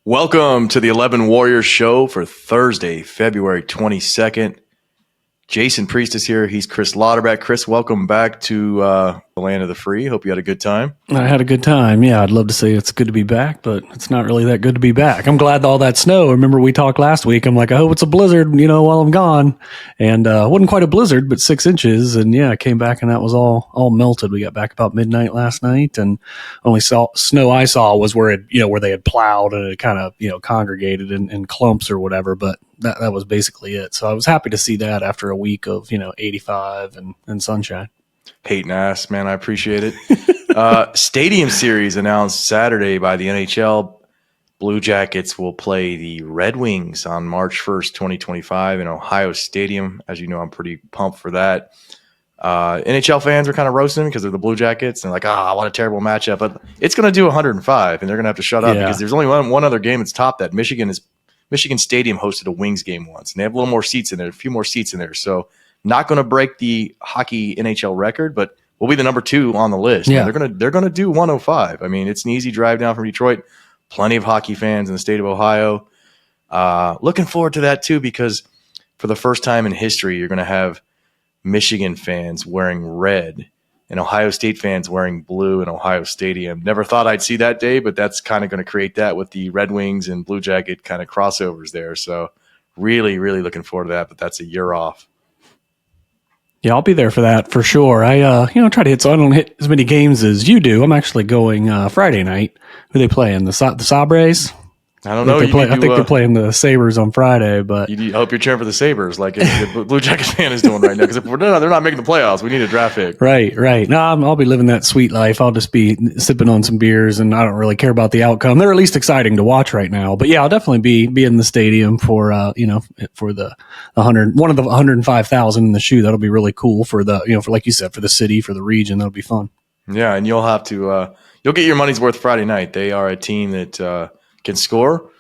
Welcome to the 11 Warriors show for Thursday, February 22nd. Jason Priest is here. He's Chris Lauderback. Chris, welcome back to the land of the free. Hope you had a good time. I had a good time. Yeah, I'd love to say it's good to be back, but it's not really that good to be back. I'm glad all that snow. Remember we talked last week. I'm like, I hope it's a blizzard, while I'm gone. And it wasn't quite a blizzard, but 6 inches. And yeah, I came back and that was all melted. We got back about midnight last night, and only snow I saw was where where they had plowed and it kind of congregated in clumps or whatever. But that was basically it. So I was happy to see that after a week of 85 and sunshine. Hating ass, man. I appreciate it. Stadium series announced Saturday by the NHL. Blue Jackets will play the Red Wings on March 1st, 2025 in Ohio Stadium. As you know, I'm pretty pumped for that. NHL fans are kind of roasting because they're the Blue Jackets and like, what a terrible matchup. But it's going to do 105, and they're going to have to shut up because there's only one other game that's topped that. Michigan Stadium hosted a Wings game once, and they have a few more seats in there. So not going to break the hockey NHL record, but we'll be the number 2 on the list. Yeah. They're gonna do 105. I mean, it's an easy drive down from Detroit. Plenty of hockey fans in the state of Ohio. Looking forward to that too, because for the first time in history, you're going to have Michigan fans wearing red and Ohio State fans wearing blue in Ohio Stadium. Never thought I'd see that day, but that's kind of going to create that with the Red Wings and Blue Jacket kind of crossovers there. So really, really looking forward to that, but that's a year off. Yeah, I'll be there for that for sure. I try to hit, so I don't hit as many games as you do. I'm actually going Friday night. Who they playing? The Sabres? I don't know. I think they're playing the Sabres on Friday, but I hope you're cheering for the Sabres, like the Blue Jackets fan is doing right now. Because if they're not making the playoffs, we need a draft pick. Right. No, I'll be living that sweet life. I'll just be sipping on some beers, and I don't really care about the outcome. They're at least exciting to watch right now. But yeah, I'll definitely be in the stadium for for the 105,000 in the shoe. That'll be really cool for the for like you said, for the city, for the region. That'll be fun. Yeah, and you'll have to you'll get your money's worth Friday night. They are a team that can score,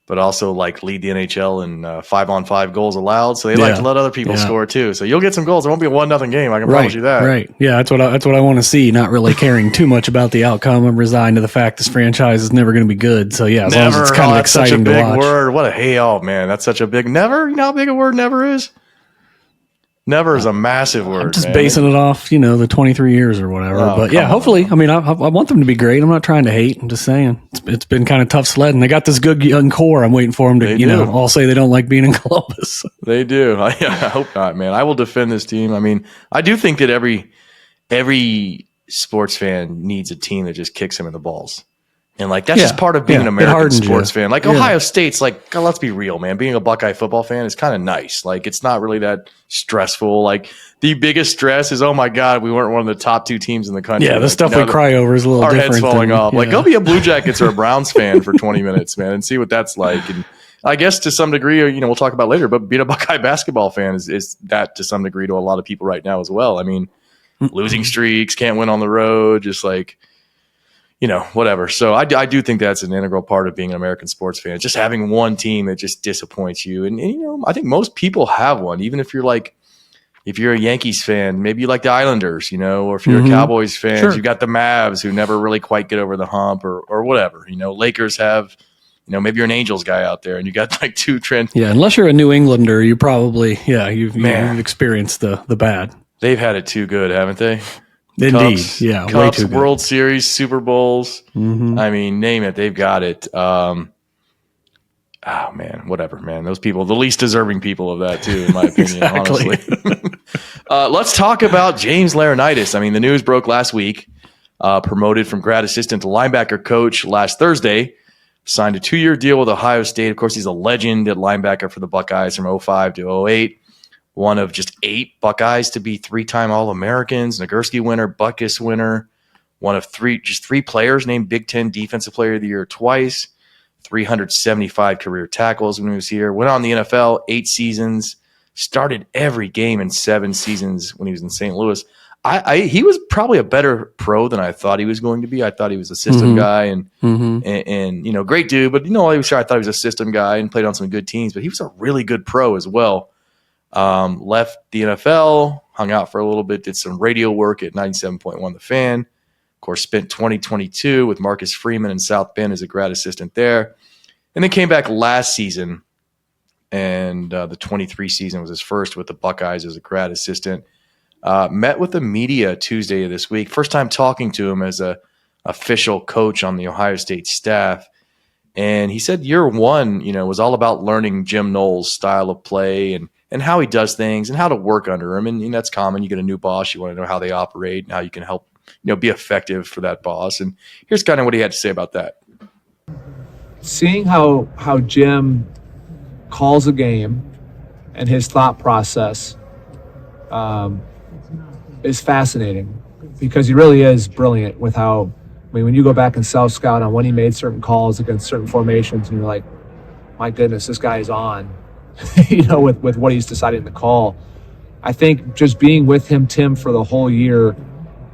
but also like lead the NHL in 5-on-5 goals allowed. So they like to let other people score too. So you'll get some goals. It won't be a 1-0 game. I can promise you that. Right. Yeah, that's what I want to see. Not really caring too much about the outcome. I'm resigned to the fact this franchise is never going to be good. So yeah, as long as it's kind of exciting to watch. Such a big word. What a man. That's such a big never. You know how big a word never is? Never is a massive word. I'm just basing it off, the 23 years or whatever. But yeah, hopefully, I mean, I want them to be great. I'm not trying to hate. I'm just saying it's been kind of tough sledding. They got this good young core. I'm waiting for them to, all say they don't like being in Columbus. They do. I hope not, man. I will defend this team. I mean, I do think that every sports fan needs a team that just kicks him in the balls. And like that's just part of being an American sports fan. Like Ohio State's like, God, let's be real, man. Being a Buckeye football fan is kind of nice. Like it's not really that stressful. Like the biggest stress is, oh my God, we weren't one of the top 2 teams in the country. Yeah, the stuff we cry over is a little different. Our heads falling off. Like go be a Blue Jackets or a Browns fan for 20 minutes, man, and see what that's like. And I guess to some degree, we'll talk about later, but being a Buckeye basketball fan is that to some degree to a lot of people right now as well. I mean, losing streaks, can't win on the road, just like, whatever. So I do think that's an integral part of being an American sports fan. It's just having one team that just disappoints you. And I think most people have one, even if you're a Yankees fan, maybe you like the Islanders, or if you're a Cowboys fan, you've got the Mavs who never really quite get over the hump or whatever. Lakers have, maybe you're an Angels guy out there and you got like 2 trends. Yeah. Unless you're a New Englander, you probably, you've experienced the bad. They've had it too good, haven't they? Indeed, Cups, way too good. World Series, Super Bowls. Mm-hmm. I mean, name it, they've got it. Whatever, man. Those people, the least deserving people of that too, in my opinion, honestly. Let's talk about James Laurinaitis. I mean, the news broke last week. Promoted from grad assistant to linebacker coach last Thursday. Signed a 2-year deal with Ohio State. Of course, he's a legend at linebacker for the Buckeyes from 2005 to 2008. One of just 8 Buckeyes to be 3-time All-Americans, Nagurski winner, Butkus winner. One of 3 players named Big Ten Defensive Player of the Year twice. 375 career tackles when he was here. Went on the NFL 8 seasons. Started every game in 7 seasons when he was in St. Louis. He was probably a better pro than I thought he was going to be. I thought he was a system guy and great dude. But I thought he was a system guy and played on some good teams. But he was a really good pro as well. Left the NFL, hung out for a little bit, did some radio work at 97.1 The Fan. Of course, spent 2022 with Marcus Freeman in South Bend as a grad assistant there. and then came back last season. And the 23 season was his first with the Buckeyes as a grad assistant. Met with the media Tuesday of this week. First time talking to him as a official coach on the Ohio State staff. And he said year one, was all about learning Jim Knowles' style of play and how he does things and how to work under him. And that's common. You get a new boss, you want to know how they operate and how you can help, be effective for that boss. And here's kind of what he had to say about that. Seeing how Jim calls a game and his thought process is fascinating, because he really is brilliant with how, when you go back and self-scout on when he made certain calls against certain formations, and you're like, my goodness, this guy is on, with what he's deciding to call. I think just being with him, Tim, for the whole year,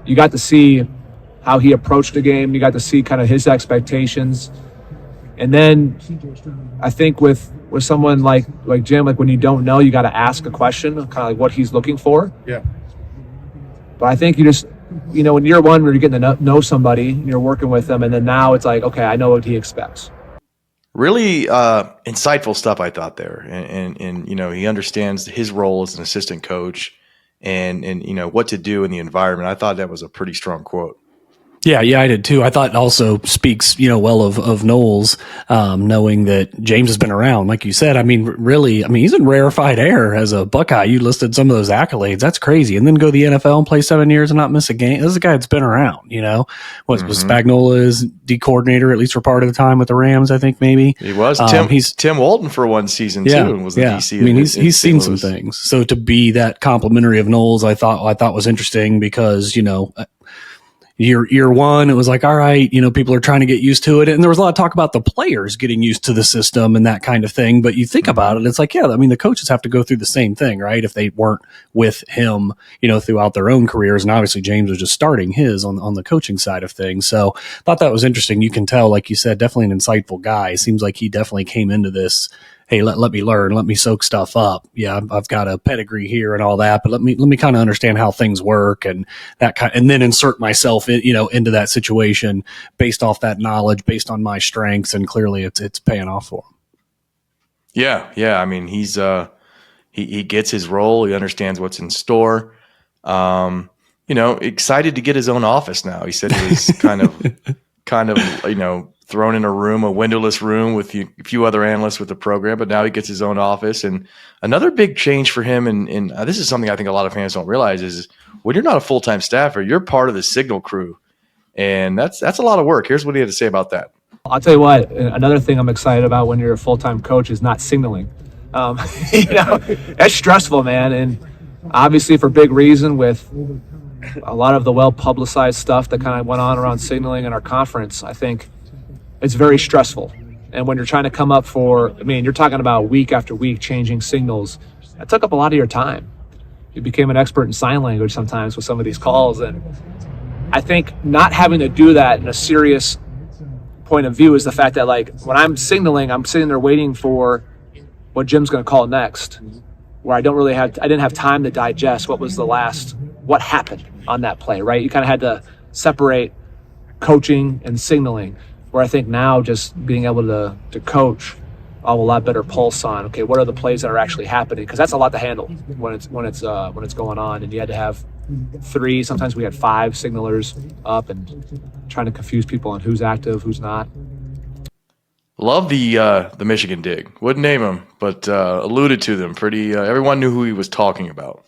you got to see how he approached the game. You got to see kind of his expectations. And then I think with someone like Jim, like when you don't know, you got to ask a question, kind of like what he's looking for. Yeah. But I think you just, in year one, where you're getting to know somebody, and you're working with them, and then now it's like, okay, I know what he expects. Really insightful stuff, I thought there. And he understands his role as an assistant coach and what to do in the environment. I thought that was a pretty strong quote. Yeah, I did too. I thought it also speaks, well of Knowles, knowing that James has been around, like you said. Really, he's in rarefied air as a Buckeye. You listed some of those accolades. That's crazy. And then go to the NFL and play 7 years and not miss a game. This is a guy that's been around, Was Spagnuolo his D coordinator, at least for part of the time with the Rams, I think maybe. He was. Tim Walton for one season too, and was the DC. He's seen some things. So to be that complimentary of Knowles, I thought was interesting, because, Year one, it was like, all right, people are trying to get used to it. And there was a lot of talk about the players getting used to the system and that kind of thing. But you think about it, it's like, the coaches have to go through the same thing, right? If they weren't with him, throughout their own careers. And obviously James was just starting his on the coaching side of things. So I thought that was interesting. You can tell, like you said, definitely an insightful guy. It seems like he definitely came into this, hey, let me learn, let me soak stuff up. Yeah, I've got a pedigree here and all that, but let me kind of understand how things work and that and then insert myself into that situation based off that knowledge, based on my strengths, and clearly it's paying off for him. Yeah. He's he gets his role. He understands what's in store. Excited to get his own office now. He said he was kind of thrown in a windowless room with a few other analysts with the program, but now he gets his own office. And another big change for him, and this is something I think a lot of fans don't realize, is when you're not a full-time staffer, you're part of the signal crew. And that's a lot of work. Here's what he had to say about that. I'll tell you what, another thing I'm excited about when you're a full-time coach is not signaling. That's stressful, man. And obviously for big reason, with a lot of the well-publicized stuff that kind of went on around signaling in our conference, I think it's very stressful. And when you're trying to come up you're talking about week after week changing signals. That took up a lot of your time. You became an expert in sign language sometimes with some of these calls. And I think not having to do that in a serious point of view is the fact that, like, when I'm signaling, I'm sitting there waiting for what Jim's going to call next, where I didn't have time to digest what happened on that play, right? You kind of had to separate coaching and signaling. Where I think now just being able to coach, I'll have a lot better pulse on, okay, what are the plays that are actually happening? Because that's a lot to handle when it's going on, and you had to have 3. Sometimes we had 5 signalers up and trying to confuse people on who's active, who's not. Love the Michigan dig. Wouldn't name him, but alluded to them. Pretty. Everyone knew who he was talking about.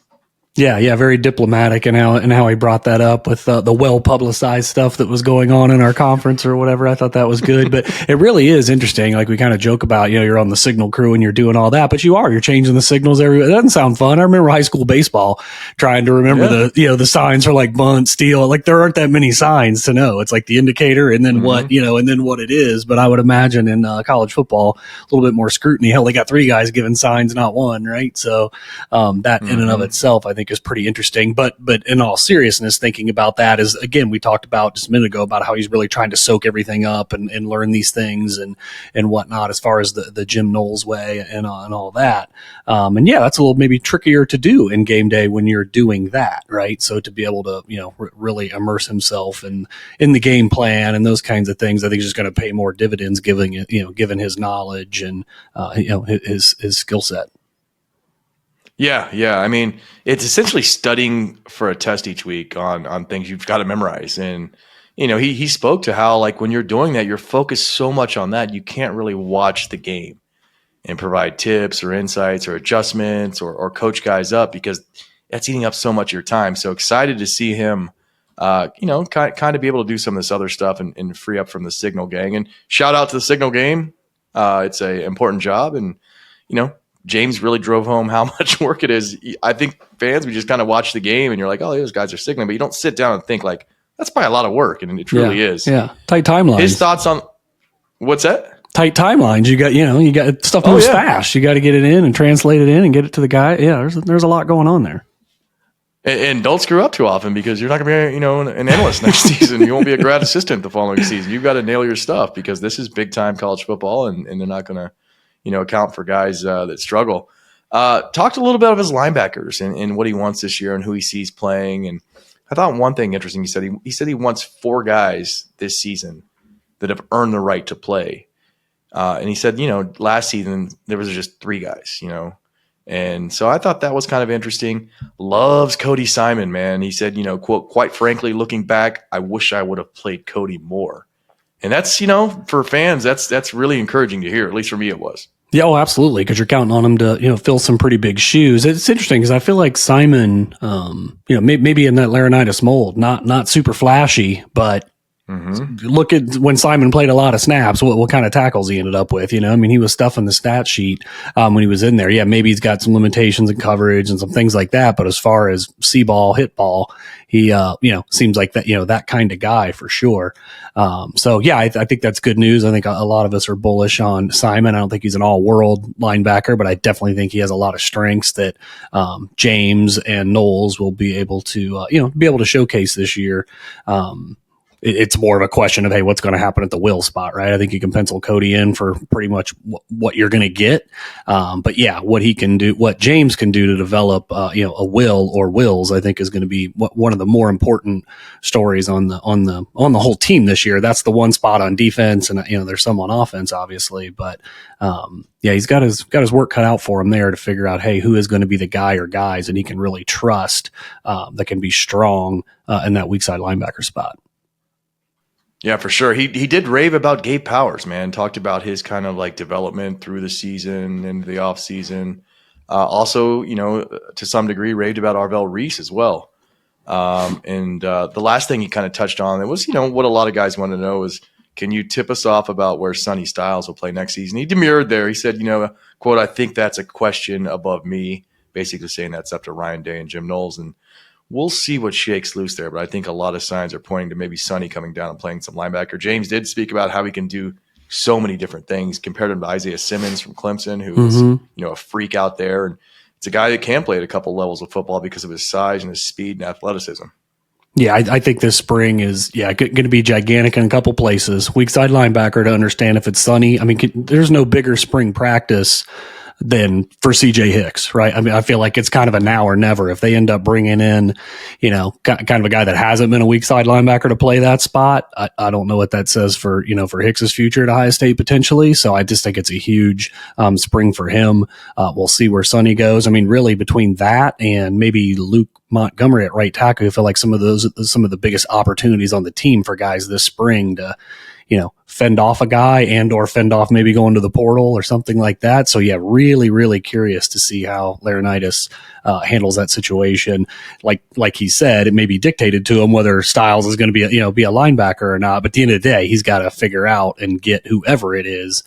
Yeah, very diplomatic in how he brought that up with the well-publicized stuff that was going on in our conference or whatever. I thought that was good, but it really is interesting. Like we kind of joke about, you're on the signal crew and you're doing all that, but you're changing the signals it doesn't sound fun. I remember high school baseball trying to remember the signs for like bunt, steal. Like there aren't that many signs to know. It's like the indicator and then what it is. But I would imagine in college football, a little bit more scrutiny. Hell, they got 3 guys giving signs, not 1, right? So that in and of itself, I think, think is pretty interesting. But in all seriousness, thinking about that is, again, we talked about just a minute ago about how he's really trying to soak everything up and learn these things and whatnot as far as the Jim Knowles way and all that. And yeah, that's a little maybe trickier to do in game day when you're doing that, right? So to be able to, really immerse himself in the game plan and those kinds of things, I think is just going to pay more dividends given his knowledge and, his skill set. Yeah. I mean, it's essentially studying for a test each week on things you've got to memorize. And, he spoke to how, like, when you're doing that, you're focused so much on that, you can't really watch the game and provide tips or insights or adjustments or coach guys up because that's eating up so much of your time. So excited to see him, kind of be able to do some of this other stuff and free up from the Signal gang. And shout out to the Signal game. It's a important job. And, James really drove home how much work it is. I think fans, we just kind of watch the game and you're like, oh, those guys are signaling, but you don't sit down and think like, that's probably a lot of work. And it truly is. Yeah. Tight timelines. His thoughts on what's that? Tight timelines. You got stuff moves fast. You got to get it in and translate it in and get it to the guy. Yeah. There's a lot going on there. And don't screw up too often because you're not going to be, an analyst next season. You won't be a grad assistant the following season. You've got to nail your stuff because this is big time college football and they're not going to, account for guys that struggle. Talked a little bit of his linebackers and what he wants this year and who he sees playing. And I thought one thing interesting, he said he wants 4 guys this season that have earned the right to play. And he said, last season there was just 3 guys, And so I thought that was kind of interesting. Loves Cody Simon, man. He said, quote, quite frankly, looking back, I wish I would have played Cody more. And that's, for fans, that's really encouraging to hear. At least for me, it was. Yeah, oh, absolutely. Because you're counting on him to, fill some pretty big shoes. It's interesting because I feel like Simon, maybe in that Laurinaitis mold, not super flashy, but look at when Simon played a lot of snaps, what kind of tackles he ended up with. He was stuffing the stat sheet when he was in there. Yeah, maybe he's got some limitations in coverage and some things like that. But as far as see ball, hit ball, he seems like that that kind of guy for sure. So yeah, I think that's good news. I think a lot of us are bullish on Simon. I don't think he's an all world linebacker, but I definitely think he has a lot of strengths that James and Knowles will be able to showcase this year. It's more of a question of, hey, what's going to happen at the will spot, right? I think you can pencil Cody in for pretty much what you're going to get. But yeah, what he can do, what James can do to develop, a will or wills, I think is going to be one of the more important stories on the whole team this year. That's the one spot on defense, and there's some on offense, obviously, but he's got his work cut out for him there to figure out, hey, who is going to be the guy or guys that he can really trust that can be strong in that weak side linebacker spot. Yeah, for sure. He did rave about Gabe Powers, man. Talked about his kind of like development through the season and the off season. Also, to some degree, raved about Arvell Reese as well. And the last thing he kind of touched on, it was, what a lot of guys want to know is, can you tip us off about where Sonny Styles will play next season? He demurred there. He said, quote, I think that's a question above me, basically saying that's up to Ryan Day and Jim Knowles. And we'll see what shakes loose there, but I think a lot of signs are pointing to maybe Sonny coming down and playing some linebacker. James did speak about how he can do so many different things, compared him to Isaiah Simmons from Clemson, who is a freak out there. And it's a guy that can play at a couple levels of football because of his size and his speed and athleticism. Yeah, I think this spring is going to be gigantic in a couple places. Weak side linebacker to understand if it's Sonny. I mean, there's no bigger spring practice than for CJ Hicks, right? I mean, I feel like it's kind of a now or never. If they end up bringing in, kind of a guy that hasn't been a weak side linebacker to play that spot, I don't know what that says for Hicks's future at Ohio State potentially. So I just think it's a huge spring for him. We'll see where Sonny goes. I mean, really between that and maybe Luke Montgomery at right tackle, I feel like some of the biggest opportunities on the team for guys this spring to, fend off a guy and or fend off maybe going to the portal or something like that. So yeah, really, really curious to see how Laurinaitis handles that situation. Like he said, it may be dictated to him whether Styles is going to be a linebacker or not. But at the end of the day, he's got to figure out and get whoever it is,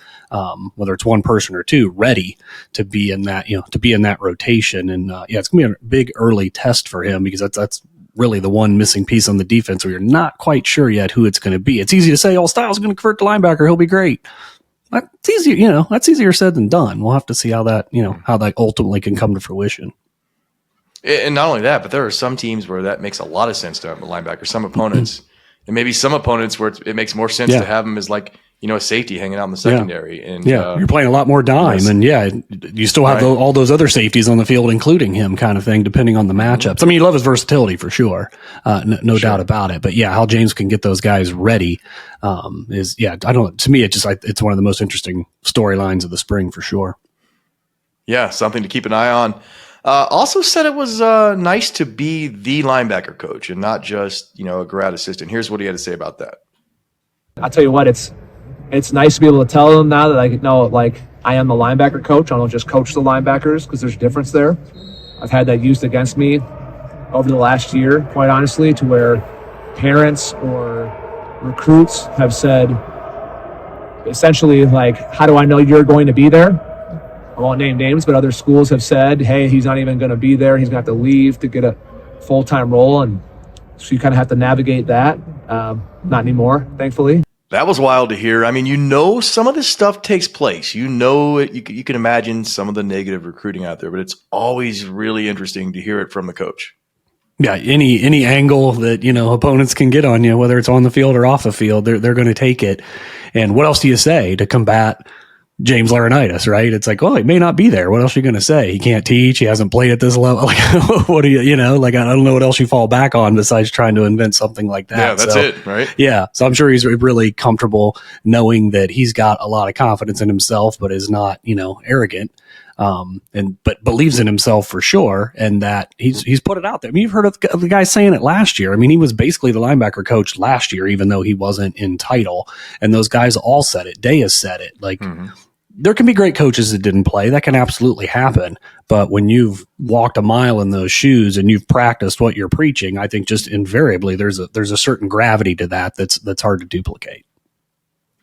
whether it's one person or two, ready to be in that rotation. And it's going to be a big early test for him because that's really the one missing piece on the defense where you're not quite sure yet who it's going to be. It's easy to say, Styles is going to convert to linebacker. He'll be great. That's easier, that's easier said than done. We'll have to see how that ultimately can come to fruition. And not only that, but there are some teams where that makes a lot of sense to have a linebacker. Some opponents, and maybe some opponents where it makes more sense to have them as like, a safety hanging out in the secondary. And you're playing a lot more dime, and you still have all those other safeties on the field, including him, kind of thing, depending on the matchups. I mean, you love his versatility for sure, no doubt about it. But how James can get those guys ready is I don't. To me, it's one of the most interesting storylines of the spring for sure. Yeah, something to keep an eye on. Also said it was nice to be the linebacker coach and not just a grad assistant. Here's what he had to say about that. I'll tell you what, it's nice to be able to tell them now that I know, like, I am the linebacker coach. I don't just coach the linebackers, because there's a difference there. I've had that used against me over the last year, quite honestly, to where parents or recruits have said, essentially, like, how do I know you're going to be there? I won't name names, but other schools have said, hey, he's not even going to be there. He's going to have to leave to get a full-time role. And so you kind of have to navigate that. Not anymore, thankfully. That was wild to hear. I mean, some of this stuff takes place. You can imagine some of the negative recruiting out there, but it's always really interesting to hear it from the coach. Yeah, any angle that opponents can get on you, whether it's on the field or off the field, they're going to take it. And what else do you say to combat James Laurinaitis, right? It's like, he may not be there. What else are you going to say? He can't teach. He hasn't played at this level. Like, what do I don't know what else you fall back on besides trying to invent something like that. Yeah, that's it, right? Yeah. So I'm sure he's really comfortable knowing that he's got a lot of confidence in himself, but is not, arrogant. But believes in himself for sure. And that he's put it out there. I mean, you've heard of the guy saying it last year. I mean, he was basically the linebacker coach last year, even though he wasn't in title. And those guys all said it. Day has said it. Like, there can be great coaches that didn't play. That can absolutely happen. But when you've walked a mile in those shoes and you've practiced what you're preaching, I think just invariably there's a certain gravity to that's hard to duplicate.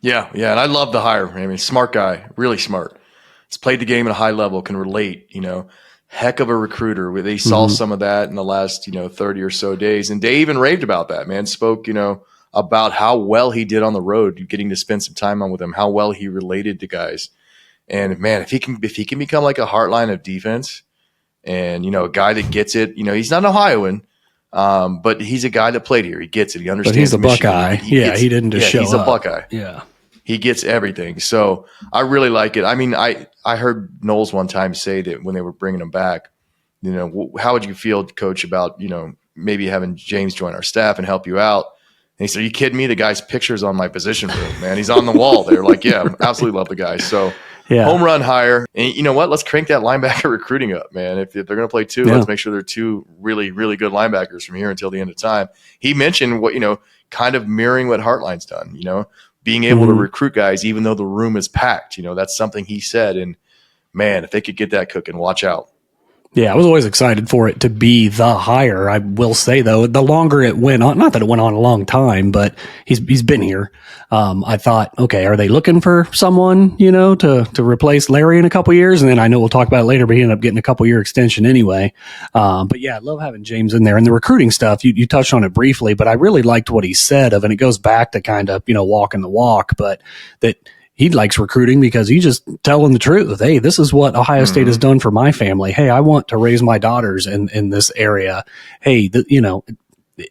Yeah. And I love the hire. I mean, smart guy, really smart. He's played the game at a high level, can relate, heck of a recruiter. They saw some of that in the last, 30 or so days. And Dave even raved about that, man. Spoke, about how well he did on the road, getting to spend some time on with him, how well he related to guys. And man, if he can become like a Hartline of defense and, a guy that gets it, he's not an Ohioan, but he's a guy that played here. He gets it. He understands. But he's a Michigan. Buckeye. He didn't just show up. He's a Buckeye. Yeah. He gets everything. So I really like it. I mean, I heard Knowles one time say that when they were bringing him back, how would you feel, Coach, about, maybe having James join our staff and help you out? And he said, are you kidding me? The guy's picture's on my position room, man. He's on the wall there. Like, yeah, absolutely love the guy. So home run hire. And you know what? Let's crank that linebacker recruiting up, man. If they're going to play two, let's make sure they're two really, really good linebackers from here until the end of time. He mentioned what, kind of mirroring what Hartline's done, being able to recruit guys even though the room is packed. That's something he said. And, man, if they could get that cooking, watch out. Yeah, I was always excited for it to be the hire. I will say, though, the longer it went on, not that it went on a long time, but he's been here. I thought, okay, are they looking for someone, to replace Larry in a couple years? And then I know we'll talk about it later, but he ended up getting a couple year extension anyway. But yeah, I love having James in there. And the recruiting stuff, you touched on it briefly, but I really liked what he said and it goes back to kind of, walking the walk, but that he likes recruiting because he's just telling the truth. Hey, this is what Ohio State has done for my family. Hey, I want to raise my daughters in this area. Hey,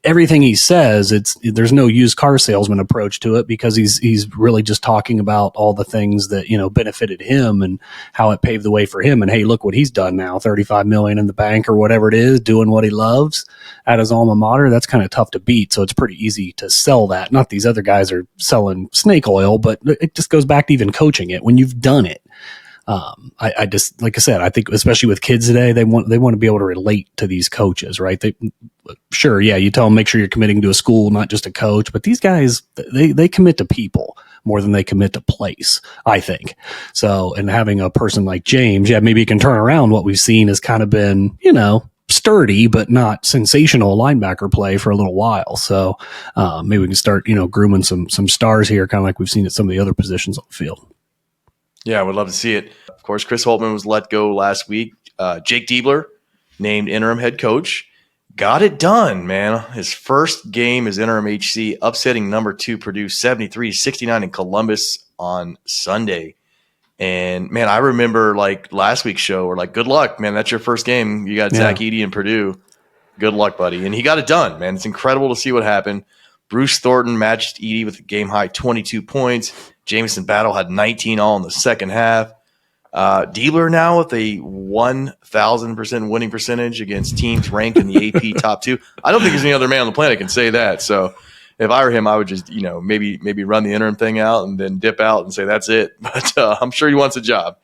everything he says, there's no used car salesman approach to it because he's really just talking about all the things that, benefited him and how it paved the way for him. And hey, look what he's done now, 35 million in the bank or whatever it is, doing what he loves at his alma mater. That's kind of tough to beat. So it's pretty easy to sell that. Not these other guys are selling snake oil, but it just goes back to even coaching it when you've done it. I just, like I said, I think especially with kids today, they want to be able to relate to these coaches, right? Sure. Yeah. You tell them, make sure you're committing to a school, not just a coach, but these guys, they commit to people more than they commit to place, I think. So, and having a person like James, maybe he can turn around what we've seen has kind of been, sturdy, but not sensational linebacker play for a little while. So, maybe we can start, grooming some stars here, kind of like we've seen at some of the other positions on the field. Yeah, I would love to see it. Of course, Chris Holtmann was let go last week. Jake Diebler named interim head coach. Got it done, man. His first game as interim HC, upsetting number 2 Purdue 73-69 in Columbus on Sunday. And man, I remember like last week's show, we're like, good luck, man. That's your first game. You got Zach Edey and Purdue. Good luck, buddy. And he got it done, man. It's incredible to see what happened. Bruce Thornton matched Edey with a game high 22 points. Jamison Battle had 19 all in the second half. Diebler now with a 1,000% winning percentage against teams ranked in the AP top 2. I don't think there's any other man on the planet can say that. So if I were him, I would just, maybe run the interim thing out and then dip out and say that's it. But I'm sure he wants a job.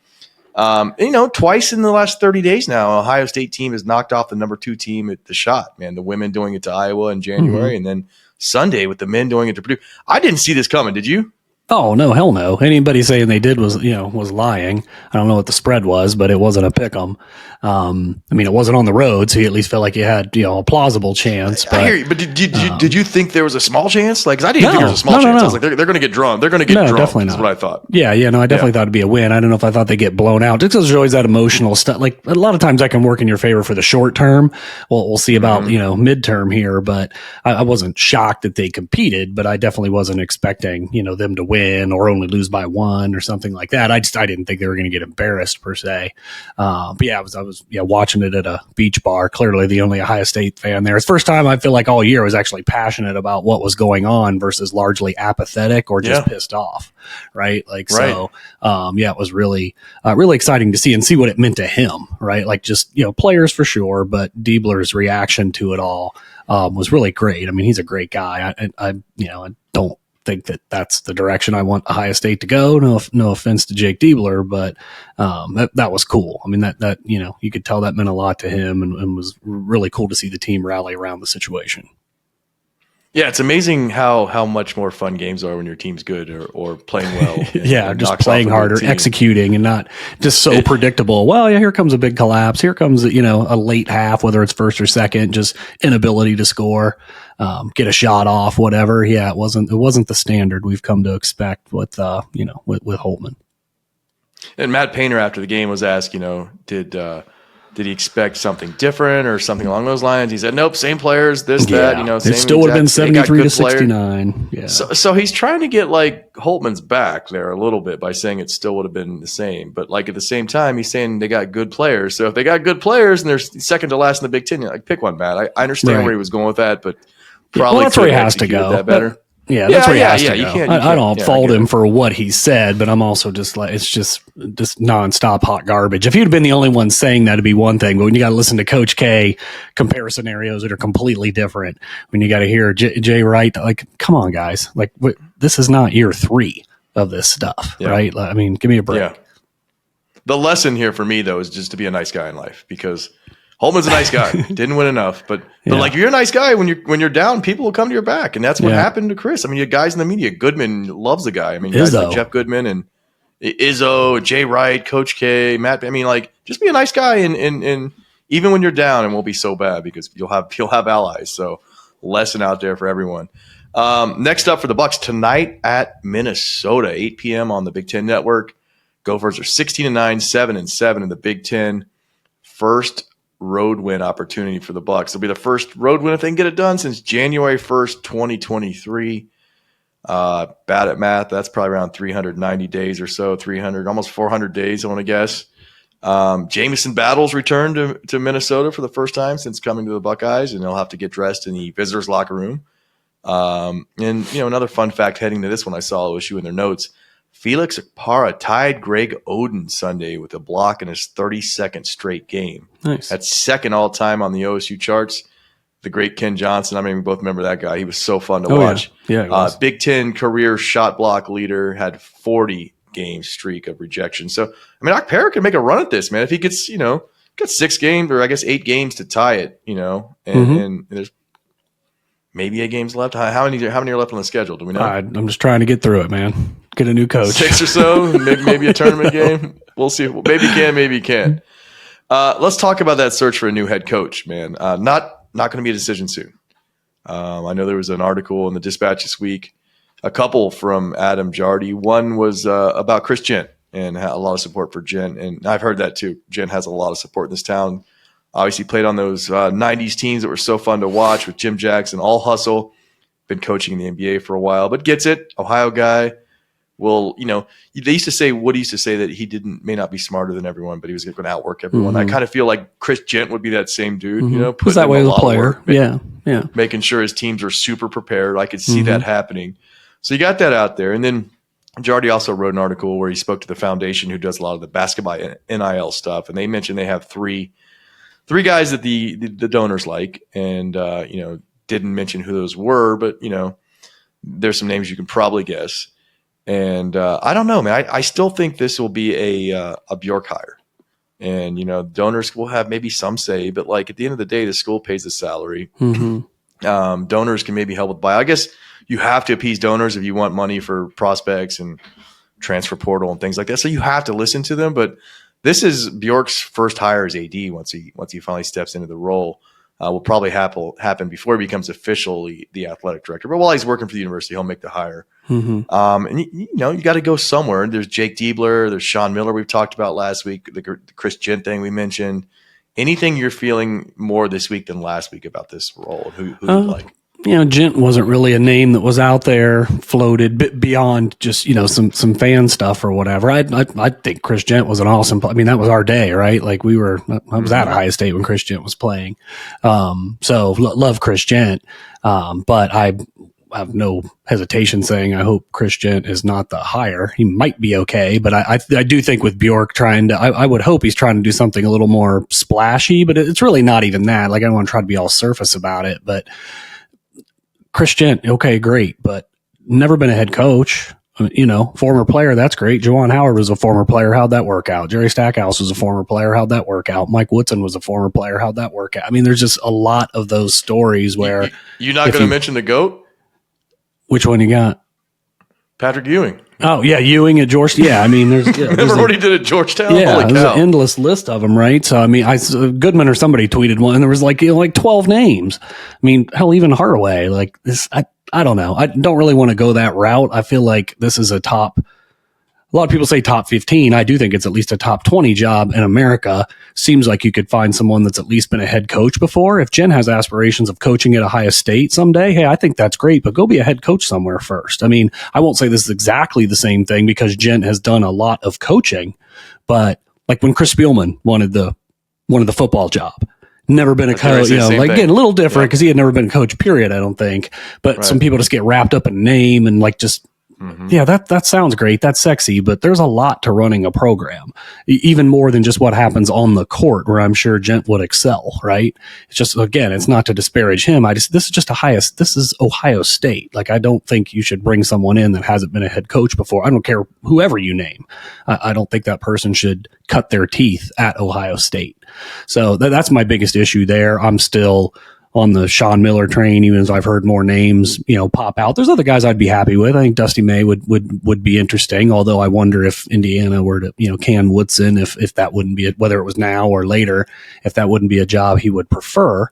Twice in the last 30 days now, Ohio State team has knocked off the number 2 team at the shot, man. The women doing it to Iowa in January, and then Sunday with the men doing it to Purdue. I didn't see this coming. Did you? Oh, no, hell no. Anybody saying they did was lying. I don't know what the spread was, but it wasn't a pick 'em. It wasn't on the road, so you at least felt like you had, a plausible chance. But, I hear you, but did you think there was a small chance? Like, 'cause I didn't think there was a small chance. No. I was like, they're going to get drawn. They're going to get drawn. Definitely not. That's what I thought. I definitely thought it'd be a win. I don't know if I thought they'd get blown out. Just because there's always that emotional stuff. Like, a lot of times that can work in your favor for the short term. We'll see about, midterm here, but I wasn't shocked that they competed, but I definitely wasn't expecting, them to win or only lose by 1 or something like that. I didn't think they were going to get embarrassed per se. I was watching it at a beach bar, clearly the only Ohio State fan there. It's the first time I feel like all year I was actually passionate about what was going on versus largely apathetic or just pissed off. Right. So, it was really, really exciting to see what it meant to him. Right. Like just, players for sure, but Diebler's reaction to it all, was really great. I mean, he's a great guy. I don't think that that's the direction I want Ohio State to go. No offense to Jake Diebler, but that was cool. I mean, that you could tell that meant a lot to him and was really cool to see the team rally around the situation. Yeah, it's amazing how much more fun games are when your team's good or playing well. And just playing harder, executing, and not just so predictable. Well, here comes a big collapse. Here comes a late half, whether it's first or second, just inability to score, get a shot off, whatever. Yeah, it wasn't the standard we've come to expect with Holtman. And Matt Painter after the game was asked, did he expect something different or something along those lines? He said, nope, same players, that, same. It still would have been 73-69. Yeah. So he's trying to get like Holtman's back there a little bit by saying it still would have been the same. But like at the same time, he's saying they got good players. So if they got good players and they're second to last in the Big Ten, you're like, pick one, Matt. I understand where he was going with that, but probably that's where he has to go. That better. That's where he has to go. I don't fault him it. for what he said, but I'm also just like, it's just nonstop hot garbage. If he'd been the only one saying that, it'd be one thing. But when you got to listen to Coach K compare scenarios that are completely different, when you got to hear Jay Wright, like, come on, guys. Like, this is not year 3 of this stuff, right? I mean, give me a break. Yeah. The lesson here for me, though, is just to be a nice guy in life because Holtman's a nice guy. Didn't win enough, but like you're a nice guy when you're down, people will come to your back, and that's what happened to Chris. I mean, you guys in the media, Goodman loves the guy. I mean, guys like Jeff Goodman and Izzo, Jay Wright, Coach K, Matt. I mean, like just be a nice guy, and even when you're down, it won't be so bad because you'll have allies. So lesson out there for everyone. Next up for the Bucs tonight at Minnesota, 8 p.m. on the Big Ten Network. Gophers are 16-9, 7-7 in the Big Ten. First road win opportunity for the Bucs. It'll be the first road win if they can get it done since January 1st, 2023. Bad at math. That's probably around 390 days or so, 300, almost 400 days, I want to guess. Jamison Battle's returned to Minnesota for the first time since coming to the Buckeyes, and they'll have to get dressed in the visitors' locker room. Another fun fact heading to this one I saw OSU in their notes. Felix Akpara tied Greg Oden Sunday with a block in his 32nd straight game. Nice. That's second all-time on the OSU charts. The great Ken Johnson, I mean, we both remember that guy. He was so fun to watch. Yeah, he was. Big Ten career shot block leader, had 40-game streak of rejection. So, I mean, Akpara can make a run at this, man. If he gets, got 6 games or I guess 8 games to tie it, and there's maybe 8 games left. How many are left on the schedule? Do we know? I'm just trying to get through it, man. Get a new coach. 6 or so, maybe a tournament game. We'll see. Maybe you can, maybe you can't. Let's talk about that search for a new head coach, man. Not going to be a decision soon. I know there was an article in the Dispatch this week, a couple from Adam Jardy. One was about Chris Jent and had a lot of support for Jent, and I've heard that too. Jent has a lot of support in this town. Obviously played on those 90s teams that were so fun to watch with Jim Jackson, all hustle. Been coaching in the NBA for a while, but gets it. Ohio guy. will, they used to say, Woody used to say that he may not be smarter than everyone, but he was going to outwork everyone. I kind of feel like Chris Jent would be that same dude, He's that way as a player. Yeah. Making sure his teams are super prepared. I could see that happening. So you got that out there. And then Jardy also wrote an article where he spoke to the foundation who does a lot of the basketball NIL stuff. And they mentioned they have three guys that the donors like, and, didn't mention who those were, but, there's some names you can probably guess. And I don't know, man. I still think this will be a Bjork hire. And, donors will have maybe some say, but like at the end of the day, the school pays the salary. Donors can maybe help with buy. I guess you have to appease donors if you want money for prospects and transfer portal and things like that. So you have to listen to them. But this is Bjork's first hire as AD once he finally steps into the role. Will probably happen before he becomes officially the athletic director. But while he's working for the university, he'll make the hire. And you got to go somewhere. There's Jake Diebler. There's Sean Miller we've talked about last week. The Chris Jent thing we mentioned. Anything you're feeling more this week than last week about this role? Who you like? Jent wasn't really a name that was out there floated beyond just, some fan stuff or whatever. I think Chris Jent was an awesome, that was our day, right? Like I was at Ohio State when Chris Jent was playing. So love Chris Jent. But I have no hesitation saying I hope Chris Jent is not the hire. He might be okay, but I do think with Bjork I would hope he's trying to do something a little more splashy, but it's really not even that. Like I don't want to try to be all surface about it, but Chris Jent, okay, great, but never been a head coach. Former player, that's great. Juwan Howard was a former player. How'd that work out? Jerry Stackhouse was a former player. How'd that work out? Mike Woodson was a former player. How'd that work out? There's just a lot of those stories where you're not going to mention the GOAT. Which one you got? Patrick Ewing. Oh yeah, Ewing at Georgetown. Yeah, remember what he did at Georgetown? Yeah, there's an endless list of them, right? So Goodman or somebody tweeted one, and there was like 12 names. Hell, even Hardaway. Like this, I don't know. I don't really want to go that route. I feel like this is a lot of people say top 15. I do think it's at least a top 20 job in America. Seems like you could find someone that's at least been a head coach before. If Jen has aspirations of coaching at Ohio State someday, hey, I think that's great, but go be a head coach somewhere first. I won't say this is exactly the same thing because Jen has done a lot of coaching, but like when Chris Spielman wanted the football job, never been a coach, getting a little different because he had never been a coach, period, I don't think. But some people just get wrapped up in name and yeah, that sounds great. That's sexy, but there's a lot to running a program, even more than just what happens on the court, where I'm sure Jent would excel, right? It's just, again, it's not to disparage him. This is Ohio State. Like, I don't think you should bring someone in that hasn't been a head coach before. I don't care whoever you name. I don't think that person should cut their teeth at Ohio State. So that's my biggest issue there. I'm still on the Sean Miller train, even as I've heard more names, pop out. There's other guys I'd be happy with. I think Dusty May would be interesting, although I wonder if Indiana were to, can Woodson, if that wouldn't be, whether it was now or later, if that wouldn't be a job he would prefer.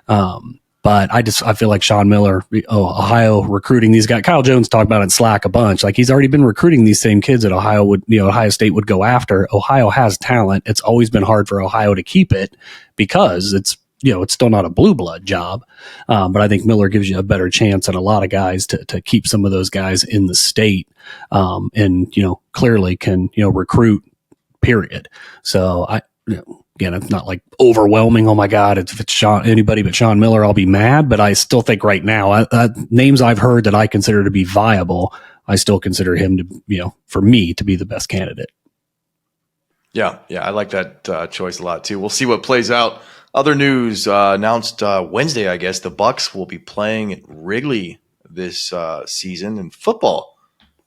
But I feel like Sean Miller, Ohio recruiting these guys. Kyle Jones talked about it in Slack a bunch. Like, he's already been recruiting these same kids that Ohio State would go after. Ohio has talent. It's always been hard for Ohio to keep it because it's still not a blue blood job. But I think Miller gives you a better chance than a lot of guys to keep some of those guys in the state. And clearly can, recruit, period. So again, it's not like overwhelming. Oh my God, if it's anybody but Sean Miller, I'll be mad. But I still think right now, names I've heard that I consider to be viable, I still consider him to, for me to be the best candidate. Yeah. I like that choice a lot too. We'll see what plays out. Other news announced Wednesday, I guess, the Bucks will be playing at Wrigley this season in football.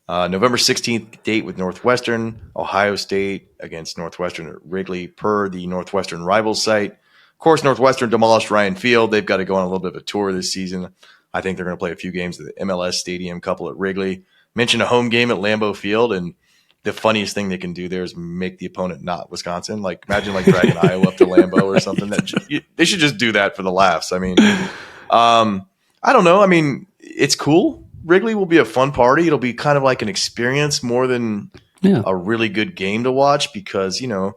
November 16th date with Northwestern, Ohio State against Northwestern at Wrigley per the Northwestern Rivals site. Of course, Northwestern demolished Ryan Field. They've got to go on a little bit of a tour this season. I think they're going to play a few games at the MLS Stadium, couple at Wrigley. Mentioned a home game at Lambeau Field, and the funniest thing they can do there is make the opponent not Wisconsin. Like, imagine dragging Iowa up to Lambeau or something. They should just do that for the laughs. I don't know. It's cool. Wrigley will be a fun party. It'll be kind of like an experience more than a really good game to watch because, and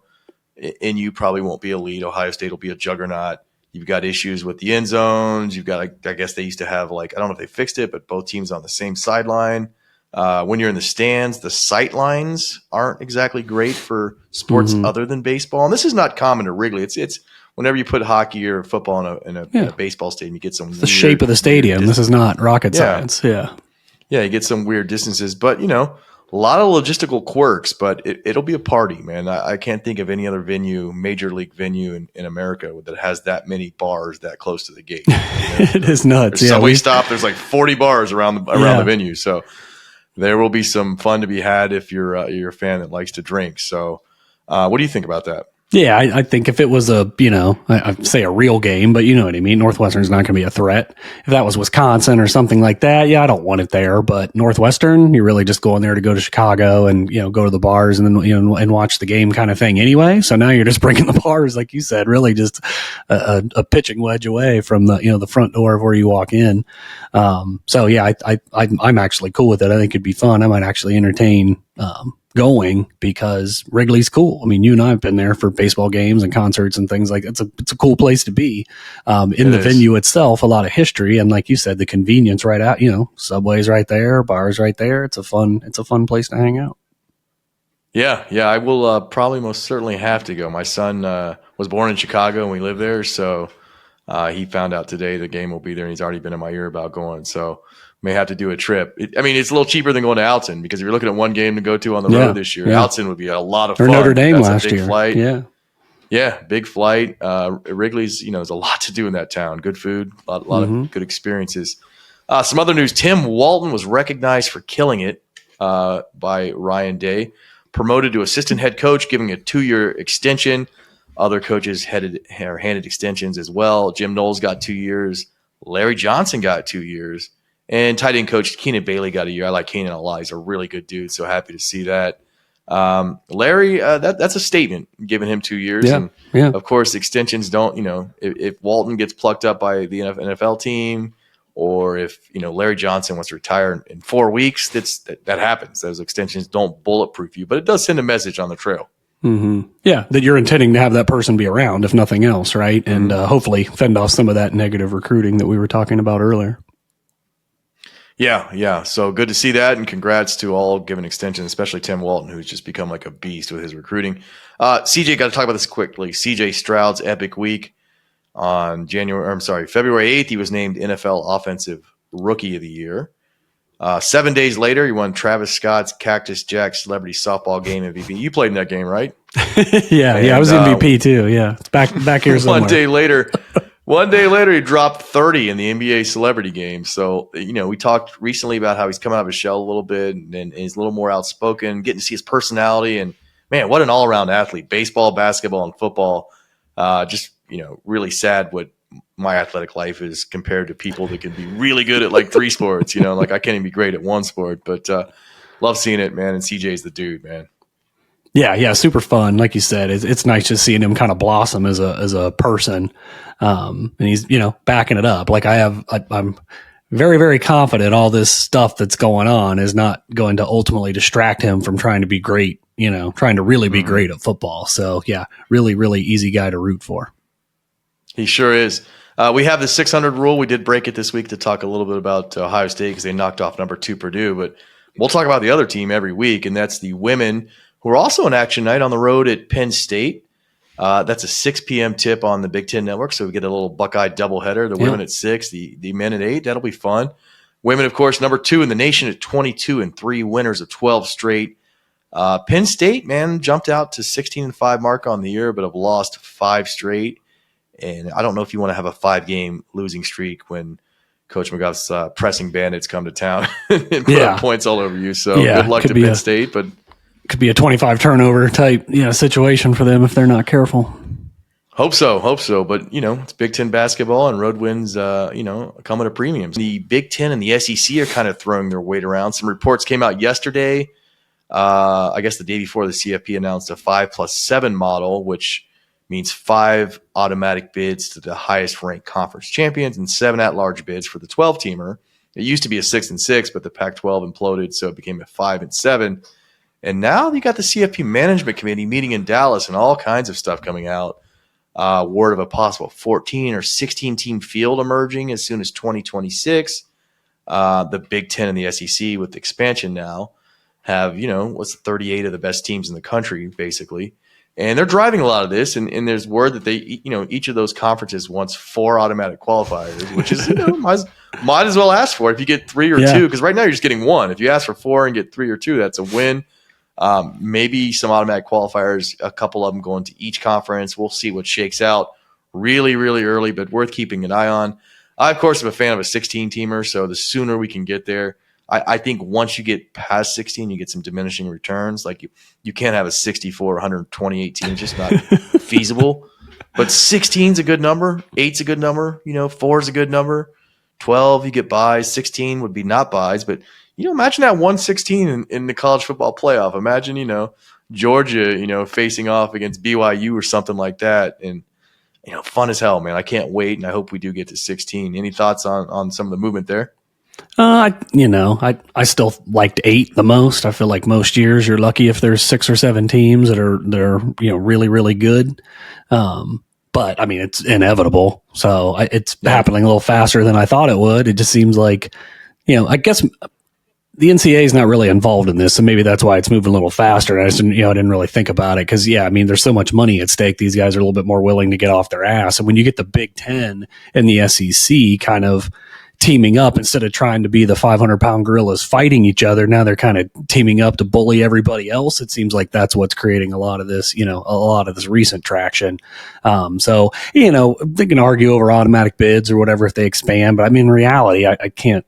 you probably won't be elite. Ohio State will be a juggernaut. You've got issues with the end zones. You've got, I guess they used to have I don't know if they fixed it, but both teams on the same sideline. When you're in the stands, the sight lines aren't exactly great for sports other than baseball. And this is not common to Wrigley. It's whenever you put hockey or football in a baseball stadium, you get some the shape of the stadium. This is not rocket science. Yeah. Yeah, you get some weird distances. But, a lot of logistical quirks, but it'll be a party, man. I can't think of any other venue, major league venue in America that has that many bars that close to the gate. It is nuts. There's subway stop. There's like 40 bars around the venue. So there will be some fun to be had if you're a fan that likes to drink. So what do you think about that? Yeah, I think if it was I'd say a real game, but you know what I mean. Northwestern's not going to be a threat. If that was Wisconsin or something like that, yeah, I don't want it there. But Northwestern, you're really just going there to go to Chicago and go to the bars and then and watch the game kind of thing anyway. So now you're just bringing the bars, like you said, really just a pitching wedge away from the front door of where you walk in. So yeah, I'm actually cool with it. I think it'd be fun. I might actually entertain going because Wrigley's cool. I mean, you and I have been there for baseball games and concerts and things like that. It's a cool place to be. In the venue itself, a lot of history, and like you said, the convenience right out. Subway's right there, bars right there. It's a fun place to hang out. Yeah, I will probably most certainly have to go. My son was born in Chicago and we live there, so he found out today the game will be there, and he's already been in my ear about going. So may have to do a trip. It's a little cheaper than going to Alton because if you're looking at one game to go to on the road this year, Alton would be a lot of fun. Or Notre Dame That's last a big year. Flight. Yeah, big flight. Wrigley's, there's a lot to do in that town. Good food, a lot of good experiences. Some other news: Tim Walton was recognized for killing it by Ryan Day, promoted to assistant head coach, giving a 2-year extension. Other coaches handed extensions as well. Jim Knowles got 2 years. Larry Johnson got 2 years. And tight end coach Keenan Bailey got a year. I like Keenan a lot. He's a really good dude, so happy to see that. Larry, that's a statement, giving him 2 years. Yeah, and of course, extensions don't, if Walton gets plucked up by the NFL team, or if, Larry Johnson wants to retire in 4 weeks, that happens. Those extensions don't bulletproof you, but it does send a message on the trail. Mm-hmm. Yeah, that you're intending to have that person be around, if nothing else, right? And hopefully fend off some of that negative recruiting that we were talking about earlier. Yeah. So good to see that, and congrats to all given extensions, especially Tim Walton, who's just become like a beast with his recruiting. CJ, got to talk about this quickly. CJ Stroud's epic week on February 8th. He was named NFL Offensive Rookie of the Year. 7 days later, he won Travis Scott's Cactus Jack Celebrity Softball Game MVP. You played in that game, right? Yeah, I was MVP too. Yeah, it's back here somewhere. One day later, he dropped 30 in the NBA Celebrity Game. So, we talked recently about how he's come out of his shell a little bit and he's a little more outspoken, getting to see his personality. And, man, what an all-around athlete. Baseball, basketball, and football. Just, really sad what my athletic life is compared to people that can be really good at, like, 3 sports. Like I can't even be great at 1 sport. But love seeing it, man. And CJ's the dude, man. Yeah, super fun. Like you said, it's nice just seeing him kind of blossom as a person, and he's backing it up. Like I'm very, very confident all this stuff that's going on is not going to ultimately distract him from trying to be great. Trying to really be great at football. So yeah, really, really easy guy to root for. He sure is. We have the 600 rule. We did break it this week to talk a little bit about Ohio State because they knocked off number 2 Purdue, but we'll talk about the other team every week, and that's the women, who are also an action night on the road at Penn State. That's a 6 p.m. tip on the Big Ten Network, so we get a little Buckeye doubleheader. The women at 6, the men at 8. That'll be fun. Women, of course, number 2 in the nation at 22-3, winners of 12 straight. Penn State, man, jumped out to 16-5 mark on the year, but have lost 5 straight. And I don't know if you want to have a 5-game losing streak when Coach McGough's pressing bandits come to town and put up points all over you. So good luck to Penn State, but could be a 25 turnover type situation for them if they're not careful. Hope so. But, it's Big Ten basketball, and road wins, come at a premium. The Big Ten and the SEC are kind of throwing their weight around. Some reports came out yesterday. I guess the day before, the CFP announced a 5+7 model, which means 5 automatic bids to the highest ranked conference champions and 7 at-large bids for the 12-teamer. It used to be a 6-6, but the Pac-12 imploded, so it became a 5-7. And now you got the CFP Management Committee meeting in Dallas and all kinds of stuff coming out. Word of a possible 14 or 16 team field emerging as soon as 2026. the Big Ten and the SEC with expansion now have, 38 of the best teams in the country, basically. And they're driving a lot of this. And there's word that they, each of those conferences wants 4 automatic qualifiers, which is, might as well ask for it if you get 3 or 2, because right now you're just getting 1. If you ask for 4 and get 3 or 2, that's a win. Maybe some automatic qualifiers, a couple of them going to each conference. We'll see what shakes out really, really early, but worth keeping an eye on. I, of course, am a fan of a 16-teamer, so the sooner we can get there, I think once you get past 16, you get some diminishing returns. Like you can't have a 64, 128 team. It's just not feasible. But 16 is a good number. 8's a good number. 4 is a good number. 12, you get buys. 16 would be not buys. But, imagine that 116 in the college football playoff. Imagine, Georgia, facing off against BYU or something like that. And, fun as hell, man. I can't wait, and I hope we do get to 16. Any thoughts on some of the movement there? I still liked 8 the most. I feel like most years you're lucky if there's 6 or 7 teams that are really, really good. But I mean, it's inevitable. So it's happening a little faster than I thought it would. It just seems like, I guess the NCAA is not really involved in this, so maybe that's why it's moving a little faster. And I just, I didn't really think about it because, there's so much money at stake. These guys are a little bit more willing to get off their ass. And when you get the Big Ten and the SEC kind of teaming up instead of trying to be the 500-pound gorillas fighting each other, now they're kind of teaming up to bully everybody else. It seems like that's what's creating a lot of this, a lot of this recent traction. So they can argue over automatic bids or whatever if they expand, but I mean, in reality, I can't.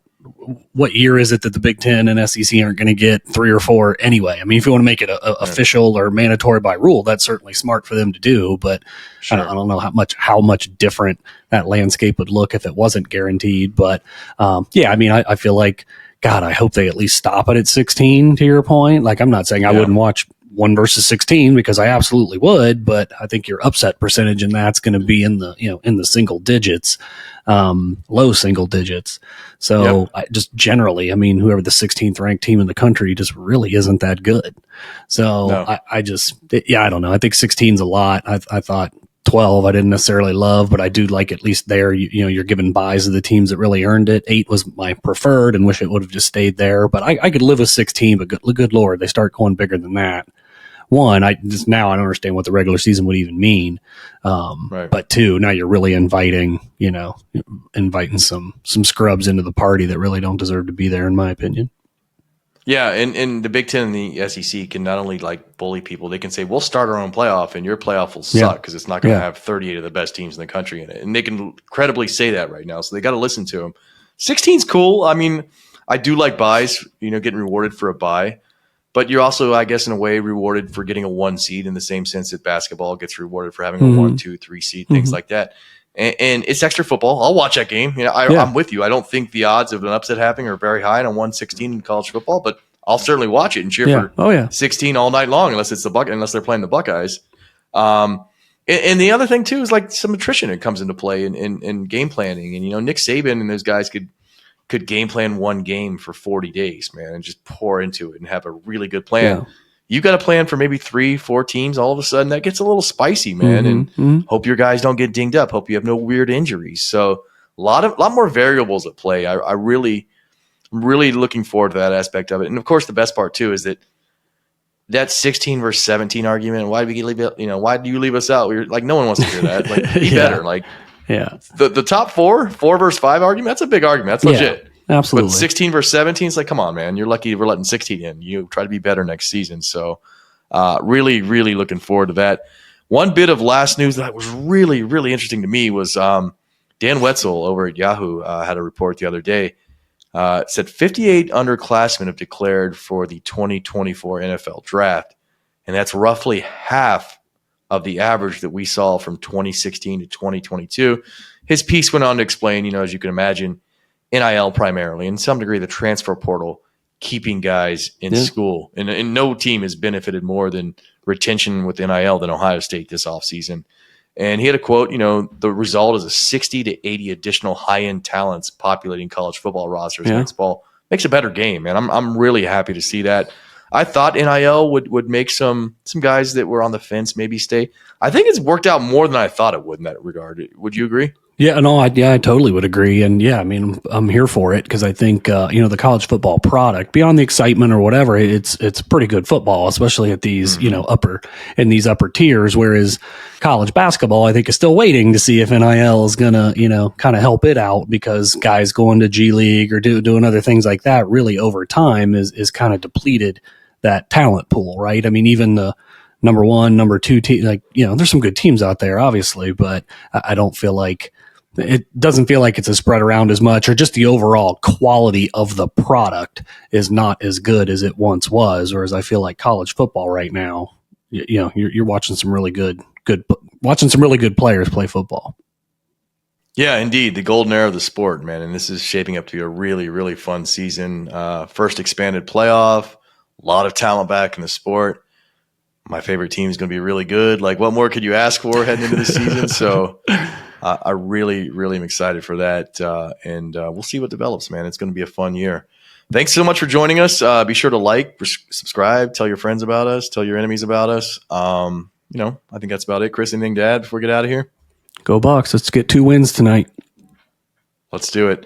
What year is it that the Big Ten and SEC aren't going to get 3 or 4 anyway? I mean, if you want to make it official or mandatory by rule, that's certainly smart for them to do. But sure. I don't know how much different that landscape would look if it wasn't guaranteed. But I feel like, God, I hope they at least stop it at 16. To your point, like I'm not saying I wouldn't watch 1 versus 16 because I absolutely would, but I think your upset percentage in that's going to be in the single digits, low single digits. So I just generally, whoever the 16th ranked team in the country just really isn't that good. So no. I don't know. I think 16 is a lot. I thought 12 I didn't necessarily love, but I do like at least there, you're giving buys to the teams that really earned it. 8 was my preferred and wish it would have just stayed there, but I could live with 16, but good Lord, they start going bigger than that. 1, I don't understand what the regular season would even mean. Right. But 2, now you're really inviting some scrubs into the party that really don't deserve to be there, in my opinion. Yeah, and the Big Ten and the SEC can not only bully people, they can say, we'll start our own playoff and your playoff will suck because it's not going to have 38 of the best teams in the country in it. And they can credibly say that right now, so they got to listen to them. 16's cool. I mean, I do like buys, getting rewarded for a buy. But you're also, I guess, in a way, rewarded for getting a 1 seed in the same sense that basketball gets rewarded for having a 1, 2, 3 seed, things like that. And it's extra football. I'll watch that game. I'm with you. I don't think the odds of an upset happening are very high in a 116 in college football, but I'll certainly watch it and cheer for 16 all night long, unless they're playing the Buckeyes. And the other thing too is some attrition that comes into play in game planning. And Nick Saban and those guys could game plan 1 game for 40 days, man, and just pour into it and have a really good plan. Yeah. You got a plan for maybe 3, 4 teams. All of a sudden that gets a little spicy, man. And hope your guys don't get dinged up. Hope you have no weird injuries. So a lot more variables at play. I'm really looking forward to that aspect of it. And of course, the best part too is that 16 versus 17 argument. Why do you leave us out? We're no one wants to hear that. Be better. The top 4 versus 5 argument, that's a big argument. That's legit. Absolutely. But 16 versus 17, it's come on, man. You're lucky we're letting 16 in. You try to be better next season. So really, really looking forward to that. One bit of last news that was really, really interesting to me was Dan Wetzel over at Yahoo had a report the other day. It said 58 underclassmen have declared for the 2024 NFL draft. And that's roughly half of the average that we saw from 2016 to 2022. His piece went on to explain, as you can imagine, NIL primarily, and to some degree the transfer portal, keeping guys in school. And no team has benefited more than retention with NIL than Ohio State this offseason. And he had a quote, the result is a 60 to 80 additional high-end talents populating college football rosters next fall. Makes a better game, man. I'm really happy to see that. I thought NIL would make some guys that were on the fence maybe stay. I think it's worked out more than I thought it would in that regard. Would you agree? Yeah, no, I totally would agree. And yeah, I mean, I'm here for it because I think, the college football product, beyond the excitement or whatever, it's pretty good football, especially at these, in these upper tiers. Whereas college basketball, I think, is still waiting to see if NIL is going to, kind of help it out, because guys going to G League or doing other things like that really over time is kind of depleted that talent pool, right? I mean, even the number one, number two team, there's some good teams out there, obviously, but I don't feel like it doesn't feel like it's a spread around as much, or just the overall quality of the product is not as good as it once was. Whereas I feel like college football right now, you're watching some really good players play football. Yeah, indeed. The golden era of the sport, man. And this is shaping up to be a really, really fun season. First expanded playoff, a lot of talent back in the sport. My favorite team is going to be really good. Like, what more could you ask for heading into the season? So I really, really am excited for that. And we'll see what develops, man. It's going to be a fun year. Thanks so much for joining us. Be sure to like, subscribe, tell your friends about us, tell your enemies about us. I think that's about it. Chris, anything to add before we get out of here? Go Bucks. Let's get 2 wins tonight. Let's do it.